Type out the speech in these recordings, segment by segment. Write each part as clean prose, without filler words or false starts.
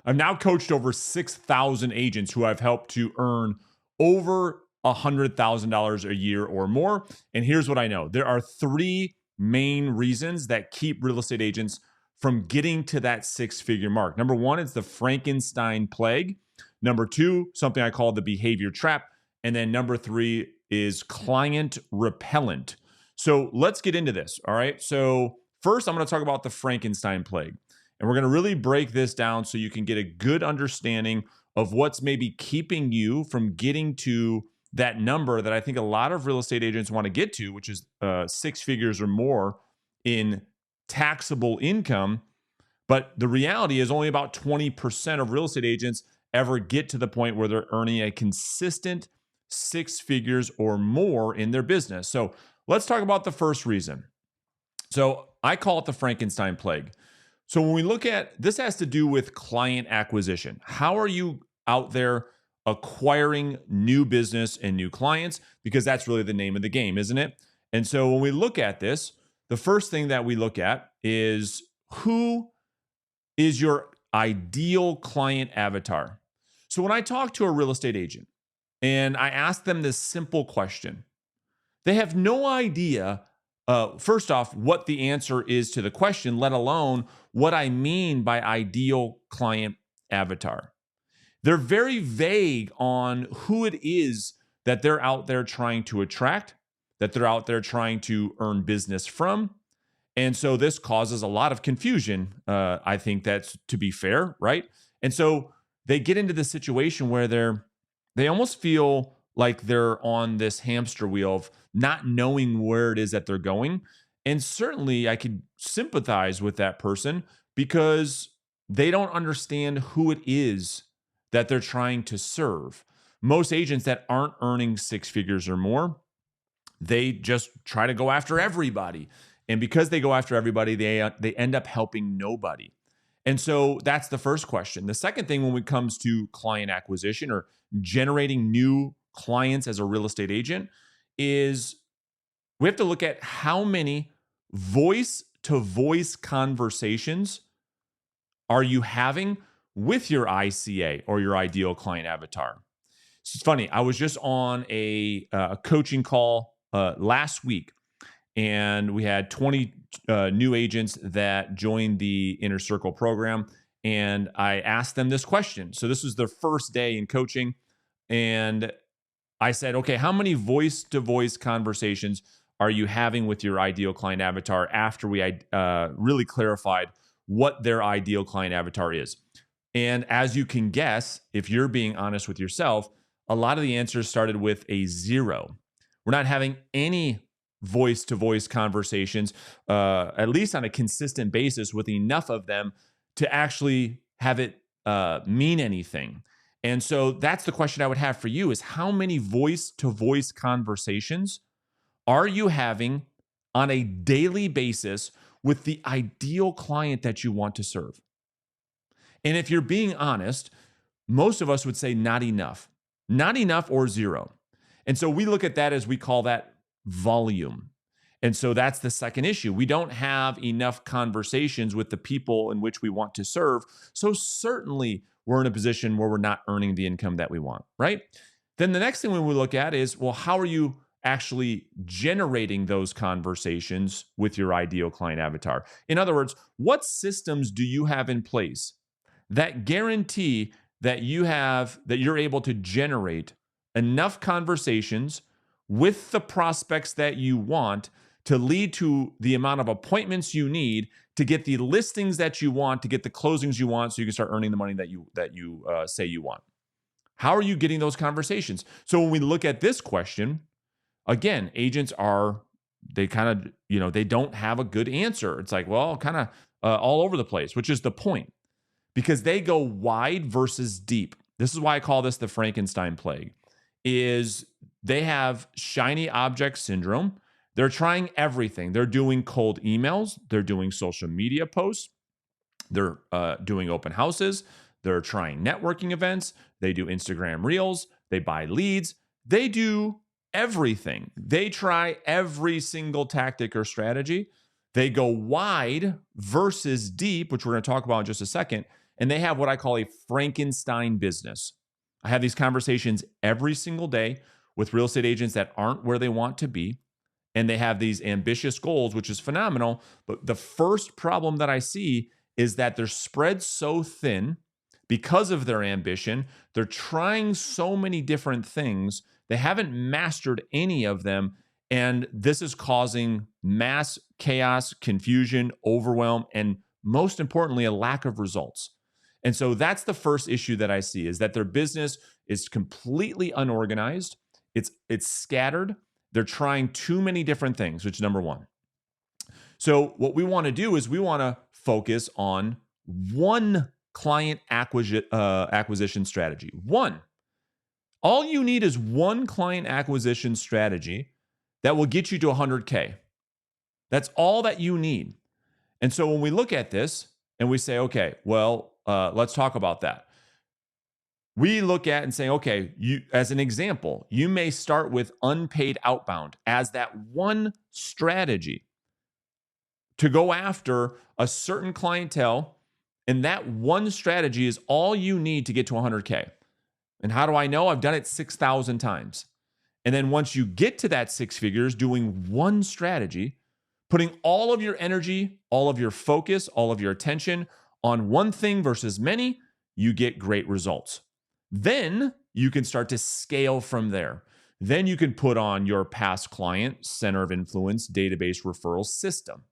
I've now coached over 6,000 agents who I've helped to earn over $100,000 a year or more. And here's what I know: there are three main reasons that keep real estate agents from getting to that six-figure mark. Number one, it's the Frankenstein plague. Number two, something I call the behavior trap. And then number three is client repellent. So let's get into this. All right. So first, I'm going to talk about the Frankenstein plague. And we're going to really break this down so you can get a good understanding of what's maybe keeping you from getting to that number that I think a lot of real estate agents want to get to, which is six figures or more in taxable income. But the reality is only about 20% of real estate agents ever get to the point where they're earning a consistent six figures or more in their business. So let's talk about the first reason. So I call it the Frankenstein plague. So when we look at this, has to do with client acquisition. How are you out there acquiring new business and new clients? Because that's really the name of the game, isn't it? And so when we look at this, the first thing that we look at is, who is your ideal client avatar? So when I talk to a real estate agent and I ask them this simple question, they have no idea, first off, what the answer is to the question, let alone what I mean by ideal client avatar. They're very vague on who it is that they're out there trying to attract, that they're out there trying to earn business from. And so this causes a lot of confusion. I think that's to be fair, right? And so they get into the situation where they almost feel like they're on this hamster wheel of not knowing where it is that they're going. And certainly I could sympathize with that person because they don't understand who it is that they're trying to serve. Most agents that aren't earning six figures or more, they just try to go after everybody. And because they go after everybody, they end up helping nobody. And so that's the first question. The second thing, when it comes to client acquisition or generating new clients as a real estate agent, is we have to look at how many voice to voice conversations are you having with your ICA or your ideal client avatar. It's funny. I was just on a coaching call last week, and we had 20 new agents that joined the Inner Circle program. And I asked them this question. So this was their first day in coaching. And I said, okay, how many voice to voice conversations are you having with your ideal client avatar after we really clarified what their ideal client avatar is? And as you can guess, if you're being honest with yourself, a lot of the answers started with a 0. We're not having any voice to voice conversations, at least on a consistent basis, with enough of them to actually have it mean anything. And so that's the question I would have for you: is how many voice to voice conversations are you having on a daily basis with the ideal client that you want to serve? And if you're being honest, most of us would say not enough or 0. And so we look at that as, we call that volume. And so that's the second issue. We don't have enough conversations with the people in which we want to serve. So certainly we're in a position where we're not earning the income that we want, right? Then the next thing we look at is, well, how are you actually generating those conversations with your ideal client avatar? In other words, what systems do you have in place that guarantee that you're able to generate enough conversations with the prospects that you want to lead to the amount of appointments you need to get the listings that you want, to get the closings you want, so you can start earning the money that you say you want? How are you getting those conversations? So when we look at this question, again, agents they don't have a good answer. It's like, well, kind of all over the place, which is the point, because they go wide versus deep. This is why I call this the Frankenstein plague. Is they have shiny object syndrome. They're trying everything. They're doing cold emails. They're doing social media posts. They're doing open houses. They're trying networking events. They do Instagram Reels. They buy leads. They do everything. They try every single tactic or strategy. They go wide versus deep, which we're going to talk about in just a second. and they have what I call a Frankenstein business. I have these conversations every single day with real estate agents that aren't where they want to be, and they have these ambitious goals, which is phenomenal. But the first problem that I see is that they're spread so thin because of their ambition. They're trying so many different things. They haven't mastered any of them. And this is causing mass chaos, confusion, overwhelm, and most importantly, a lack of results. And so that's the first issue that I see, is that their business is completely unorganized. It's scattered. They're trying too many different things, which is number one. So what we want to do is we want to focus on one client acquisition strategy. One. All you need is one client acquisition strategy that will get you to 100K. That's all that you need. And so when we look at this and we say, okay, well, let's talk about that. We look at and say, okay, as an example, you may start with unpaid outbound as that one strategy to go after a certain clientele. And that one strategy is all you need to get to 100K. And how do I know? I've done it 6,000 times. And then once you get to that six figures, doing one strategy, putting all of your energy, all of your focus, all of your attention on one thing versus many, you get great results. Then you can start to scale from there. Then you can put on your past client, center of influence, database referral system.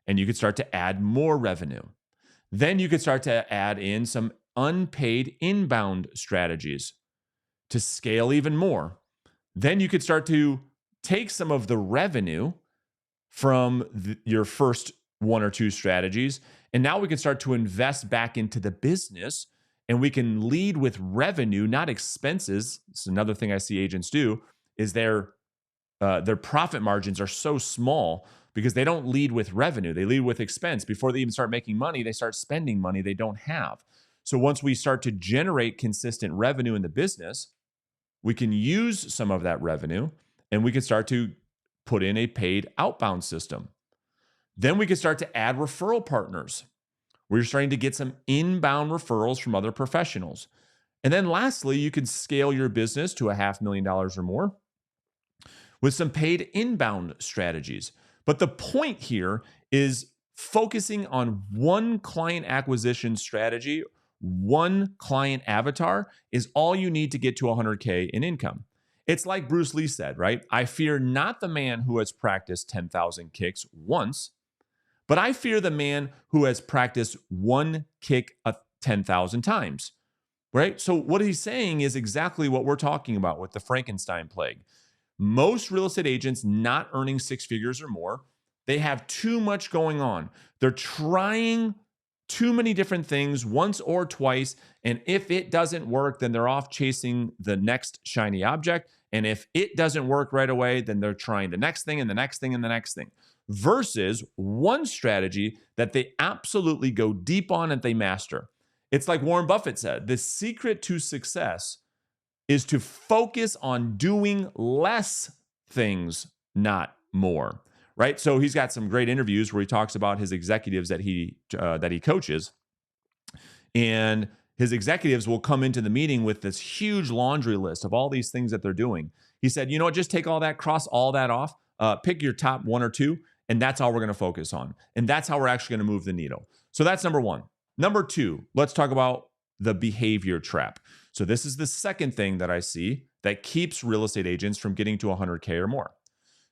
And you can start to add more revenue. Then you could start to add in some unpaid inbound strategies to scale even more. Then you could start to take some of the revenue from your first one or two strategies, and now we can start to invest back into the business, and we can lead with revenue, not expenses. It's another thing I see agents do, is their profit margins are so small because they don't lead with revenue. They lead with expense. Before they even start making money, they start spending money they don't have. So once we start to generate consistent revenue in the business, we can use some of that revenue and we can start to put in a paid outbound system. Then we can start to add referral partners. We're starting to get some inbound referrals from other professionals. And then lastly, you can scale your business to $500,000 or more with some paid inbound strategies. But the point here is focusing on one client acquisition strategy, one client avatar is all you need to get to 100K in income. It's like Bruce Lee said, right? I fear not the man who has practiced 10,000 kicks once, but I fear the man who has practiced one kick 10,000 times, right? So what he's saying is exactly what we're talking about with the Frankenstein plague. Most real estate agents not earning six figures or more, they have too much going on. They're trying too many different things once or twice. And if it doesn't work, then they're off chasing the next shiny object. And if it doesn't work right away, then they're trying the next thing and the next thing and the next thing. Versus one strategy that they absolutely go deep on and they master. It's like Warren Buffett said, the secret to success is to focus on doing less things, not more. Right? So he's got some great interviews where he talks about his executives that he coaches. And his executives will come into the meeting with this huge laundry list of all these things that they're doing. He said, you know what, just take all that, cross all that off, pick your top one or two, and that's all we're going to focus on. And that's how we're actually going to move the needle. So that's number one. Number two, let's talk about the behavior trap. So this is the second thing that I see that keeps real estate agents from getting to 100K or more.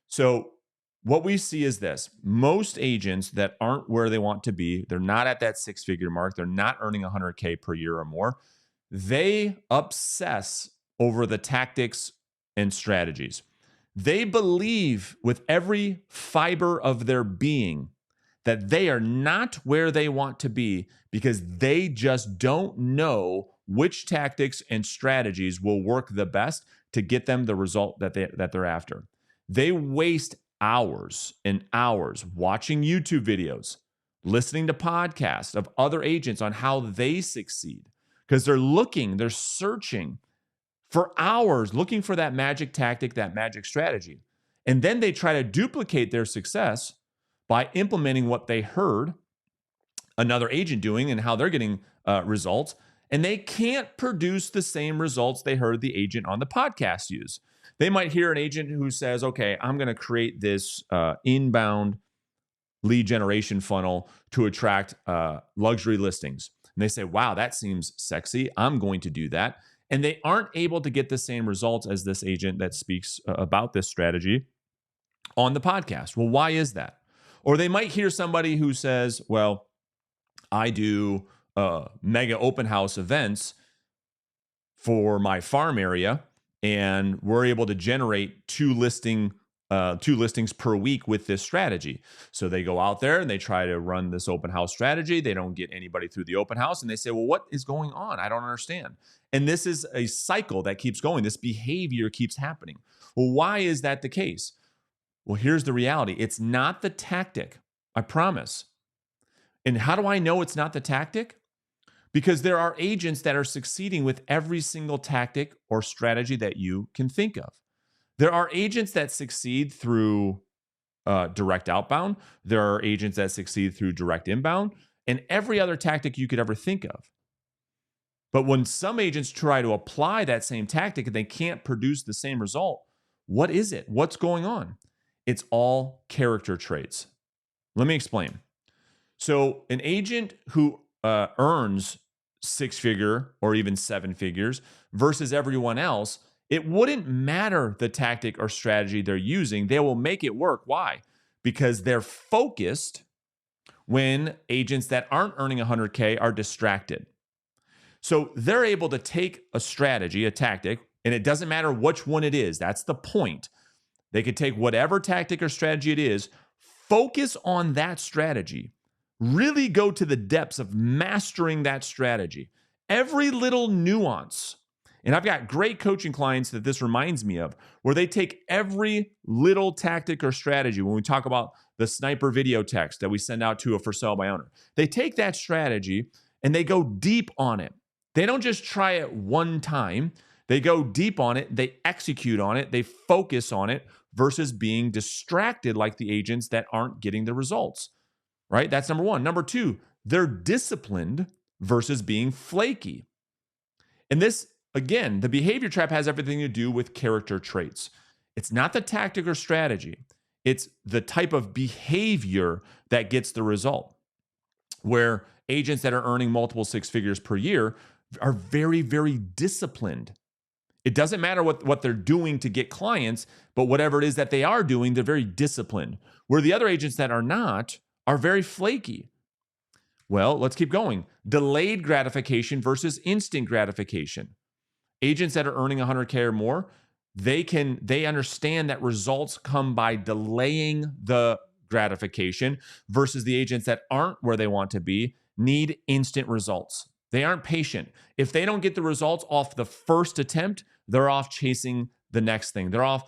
So what we see is this. Most agents that aren't where they want to be, they're not at that six-figure mark, they're not earning 100K per year or more, they obsess over the tactics and strategies. They believe with every fiber of their being that they are not where they want to be because they just don't know which tactics and strategies will work the best to get them the result that they're after. They waste hours and hours watching YouTube videos, listening to podcasts of other agents on how they succeed because they're searching for hours looking for that magic tactic, that magic strategy. And then they try to duplicate their success by implementing what they heard another agent doing and how they're getting results, and they can't produce the same results they heard the agent on the podcast use. They might hear an agent who says, okay, I'm going to create this inbound lead generation funnel to attract luxury listings. And they say, wow, that seems sexy. I'm going to do that. And they aren't able to get the same results as this agent that speaks about this strategy on the podcast. Well, why is that? Or they might hear somebody who says, well, I do mega open house events for my farm area, and we're able to generate two listings per week with this strategy. So they go out there and they try to run this open house strategy. They don't get anybody through the open house, and they say, well, what is going on? I don't understand. And this is a cycle that keeps going. This behavior keeps happening. Well, why is that the case? Well, here's the reality. It's not the tactic, I promise. And how do I know it's not the tactic? Because there are agents that are succeeding with every single tactic or strategy that you can think of. There are agents that succeed through direct outbound. There are agents that succeed through direct inbound and every other tactic you could ever think of. But when some agents try to apply that same tactic and they can't produce the same result, what is it? What's going on? It's all character traits. Let me explain. So an agent who earns six-figure or even seven figures versus everyone else, it wouldn't matter the tactic or strategy they're using. They will make it work. Why? Because they're focused when agents that aren't earning 100K are distracted. So they're able to take a strategy, a tactic, and it doesn't matter which one it is. That's the point. They could take whatever tactic or strategy it is, focus on that strategy, really go to the depths of mastering that strategy. Every little nuance. And I've got great coaching clients that this reminds me of, where they take every little tactic or strategy. When we talk about the sniper video text that we send out to a for sale by owner, they take that strategy and they go deep on it. They don't just try it one time. They go deep on it. They execute on it. They focus on it versus being distracted like the agents that aren't getting the results, right? That's number one. Number two, they're disciplined versus being flaky. And this, again, the behavior trap has everything to do with character traits. It's not the tactic or strategy. It's the type of behavior that gets the result. Where agents that are earning multiple six figures per year are very, very disciplined. It doesn't matter what they're doing to get clients, but whatever it is that they are doing, they're very disciplined. Where the other agents that are not are very flaky. Well, let's keep going. Delayed gratification versus instant gratification. Agents that are earning 100K or more, they understand that results come by delaying the gratification versus the agents that aren't where they want to be need instant results. They aren't patient. If they don't get the results off the first attempt, they're off chasing the next thing. They're off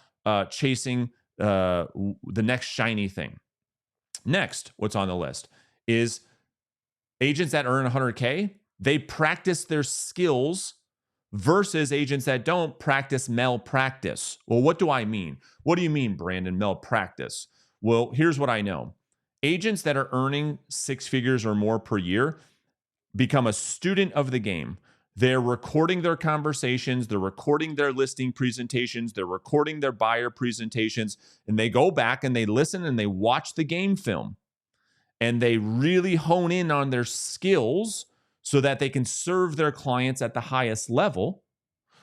chasing the next shiny thing. Next, what's on the list is agents that earn 100K, they practice their skills versus agents that don't practice malpractice. Well, what do I mean? What do you mean, Brandon, malpractice? Well, here's what I know. Agents that are earning six figures or more per year become a student of the game. They're recording their conversations, they're recording their listing presentations, they're recording their buyer presentations, and they go back and they listen and they watch the game film. And they really hone in on their skills so that they can serve their clients at the highest level,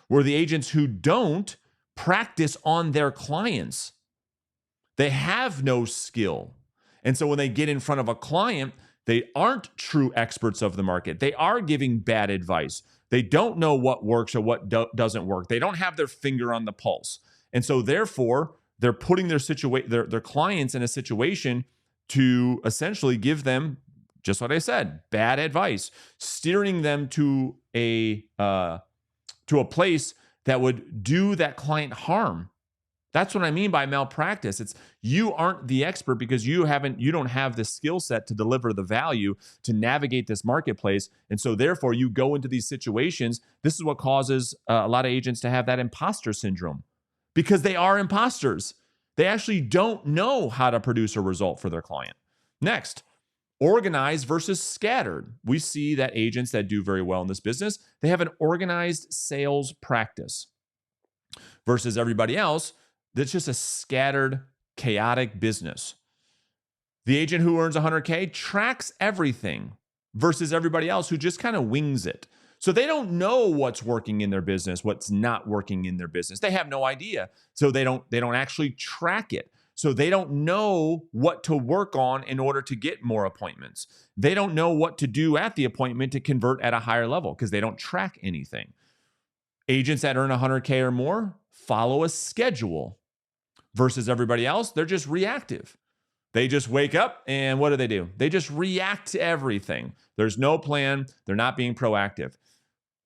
where the agents who don't practice on their clients, they have no skill. And so when they get in front of a client, they aren't true experts of the market. They are giving bad advice. They don't know what works or what doesn't work. They don't have their finger on the pulse. And so therefore, they're putting their clients in a situation to essentially give them, just what I said, bad advice, steering them to a place that would do that client harm. That's what I mean by malpractice. It's you aren't the expert because you don't have the skill set to deliver the value to navigate this marketplace. And so therefore you go into these situations. This is what causes a lot of agents to have that imposter syndrome because they are imposters. They actually don't know how to produce a result for their client. Next, Organized versus scattered. We see that agents that do very well in this business, they have an organized sales practice versus everybody else that's just a scattered, chaotic business. The agent who earns 100K tracks everything versus everybody else who just kind of wings it. So they don't know what's working in their business, what's not working in their business. They have no idea. So they don't actually track it. So they don't know what to work on in order to get more appointments. They don't know what to do at the appointment to convert at a higher level because they don't track anything. Agents that earn 100K or more follow a schedule versus everybody else. They're just reactive. They just wake up and what do? They just react to everything. There's no plan. They're not being proactive.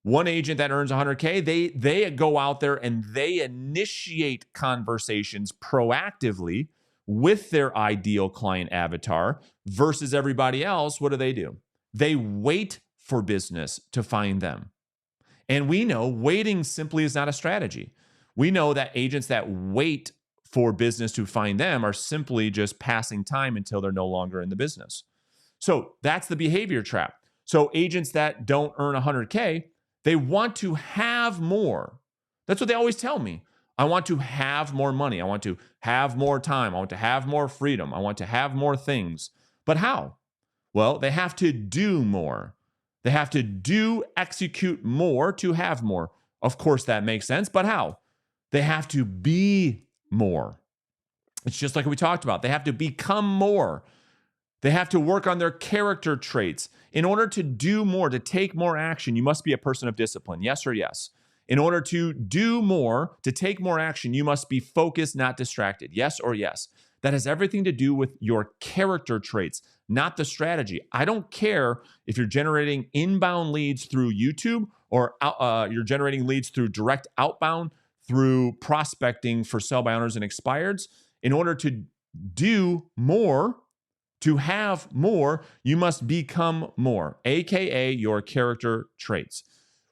One agent that earns 100K, they go out there and they initiate conversations proactively with their ideal client avatar versus everybody else. What do? They wait for business to find them. And we know waiting simply is not a strategy. We know that agents that wait for business to find them are simply just passing time until they're no longer in the business. So that's the behavior trap. So agents that don't earn 100K, they want to have more. That's what they always tell me. I want to have more money. I want to have more time. I want to have more freedom. I want to have more things. But how? Well, they have to do more. They have to execute more to have more. Of course, that makes sense. But how? They have to be more. It's just like we talked about. They have to become more. They have to work on their character traits. In order to do more, to take more action, you must be a person of discipline. Yes or yes? In order to do more, to take more action, you must be focused, not distracted. Yes or yes? That has everything to do with your character traits, not the strategy. I don't care if you're generating inbound leads through YouTube or you're generating leads through direct outbound, through prospecting for sell by owners and expireds. In order to do more, to have more, you must become more, AKA your character traits.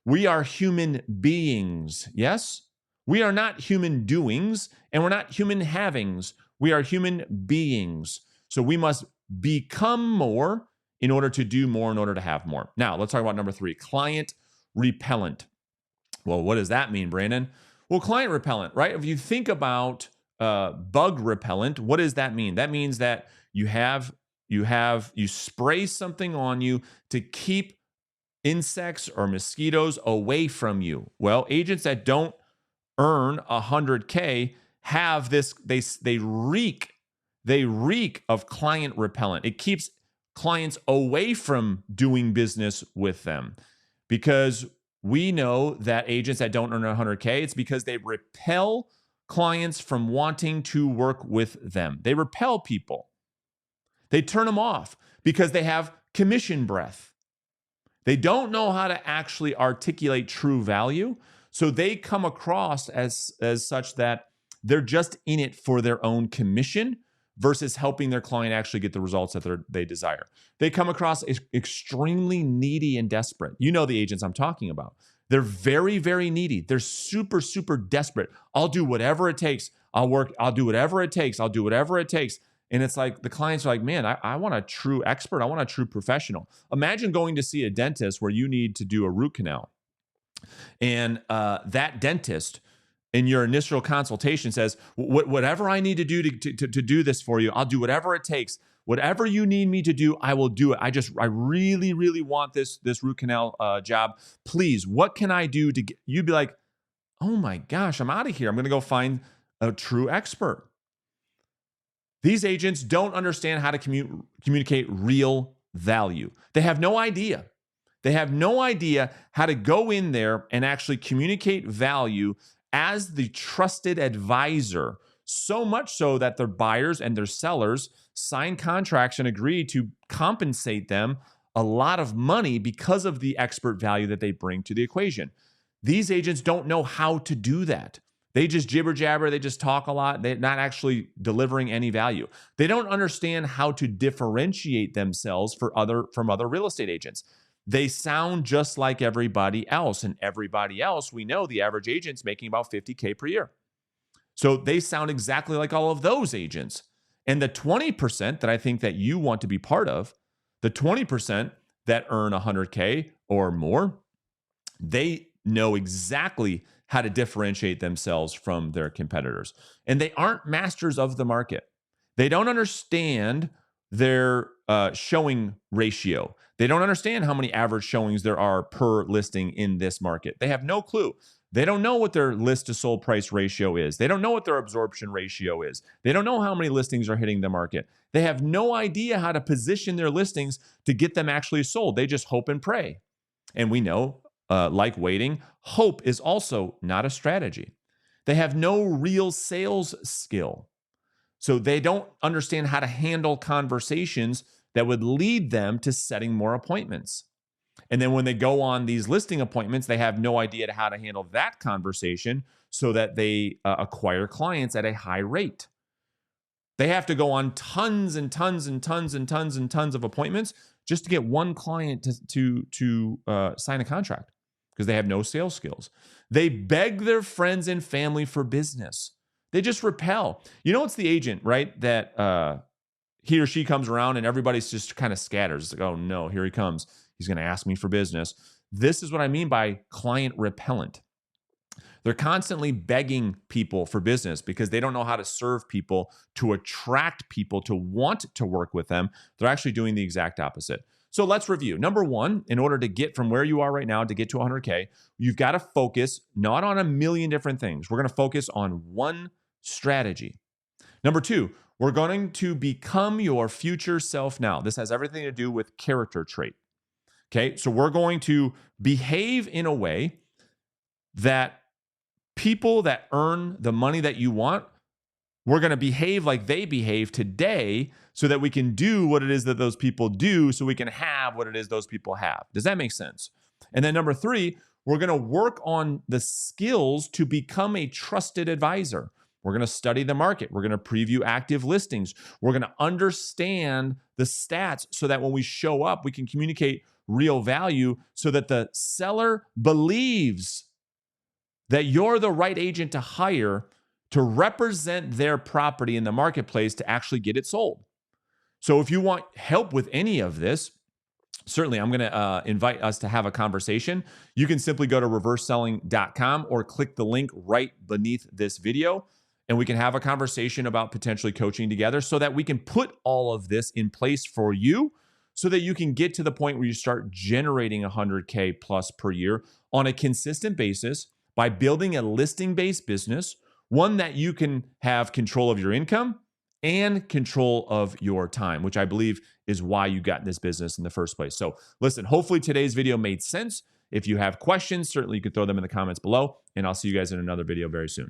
We are human beings, yes? We are not human doings, and we're not human havings. We are human beings. So we must become more in order to do more, in order to have more. Now, let's talk about number 3, client repellent. Well, what does that mean, Brandon? Well, client repellent, right? If you think about bug repellent, what does that mean? That means that you spray something on you to keep insects or mosquitoes away from you. Well, agents that don't earn 100K have this, they reek of client repellent. It keeps clients away from doing business with them because we know that agents that don't earn 100K, it's because they repel clients from wanting to work with them. They repel people. They turn them off because they have commission breath. They don't know how to actually articulate true value. So they come across as such that they're just in it for their own commission versus helping their client actually get the results that they desire. They come across as extremely needy and desperate. You know the agents I'm talking about. They're very, very needy. They're super, super desperate. I'll do whatever it takes. I'll do whatever it takes. I'll do whatever it takes. And it's like the clients are like, man, I want a true expert. I want a true professional. Imagine going to see a dentist where you need to do a root canal. And that dentist in your initial consultation says, whatever I need to do to do this for you, I'll do whatever it takes. Whatever you need me to do, I will do it. I really, really want this root canal job. Please, what can I do to get? You'd be like, oh my gosh, I'm out of here. I'm going to go find a true expert. These agents don't understand how to communicate real value. They have no idea. They have no idea how to go in there and actually communicate value as the trusted advisor, so much so that their buyers and their sellers sign contracts and agree to compensate them a lot of money because of the expert value that they bring to the equation. These agents don't know how to do that. They just jibber jabber. They just talk a lot. They're not actually delivering any value. They don't understand how to differentiate themselves from other real estate agents. They sound just like everybody else. And everybody else, we know the average agent's making about $50K per year. So they sound exactly like all of those agents. And the 20% that I think that you want to be part of, The 20% that earn 100K or more, they know exactly how to differentiate themselves from their competitors. And they aren't masters of the market. They don't understand their showing ratio. They don't understand how many average showings there are per listing in this market. They have no clue. They don't know what their list to sold price ratio is. They don't know what their absorption ratio is. They don't know how many listings are hitting the market. They have no idea how to position their listings to get them actually sold. They just hope and pray. And we know, like waiting, hope is also not a strategy. They have no real sales skill. So they don't understand how to handle conversations that would lead them to setting more appointments. And then when they go on these listing appointments, they have no idea how to handle that conversation so that they acquire clients at a high rate. They have to go on tons and tons and tons and tons and tons of appointments just to get one client to sign a contract because they have no sales skills. They beg their friends and family for business. They just repel. You know, it's the agent, right? That he or she comes around and everybody's just kind of scatters. It's like, oh no, here he comes. He's going to ask me for business. This is what I mean by client repellent. They're constantly begging people for business because they don't know how to serve people to attract people to want to work with them. They're actually doing the exact opposite. So let's review. Number one, in order to get from where you are right now to get to 100K, you've got to focus not on a million different things. We're going to focus on one strategy. Number two, we're going to become your future self now. This has everything to do with character trait. Okay, so we're going to behave in a way that people that earn the money that you want, we're going to behave like they behave today so that we can do what it is that those people do so we can have what it is those people have. Does that make sense? And then number three, we're going to work on the skills to become a trusted advisor. We're going to study the market. We're going to preview active listings. We're going to understand the stats so that when we show up, we can communicate real value so that the seller believes that you're the right agent to hire to represent their property in the marketplace to actually get it sold. So if you want help with any of this, certainly I'm going to invite us to have a conversation. You can simply go to reverseselling.com or click the link right beneath this video, and we can have a conversation about potentially coaching together so that we can put all of this in place for you so that you can get to the point where you start generating 100K plus per year on a consistent basis by building a listing-based business, one that you can have control of your income and control of your time, which I believe is why you got in this business in the first place. So listen, hopefully today's video made sense. If you have questions, certainly you can throw them in the comments below, and I'll see you guys in another video very soon.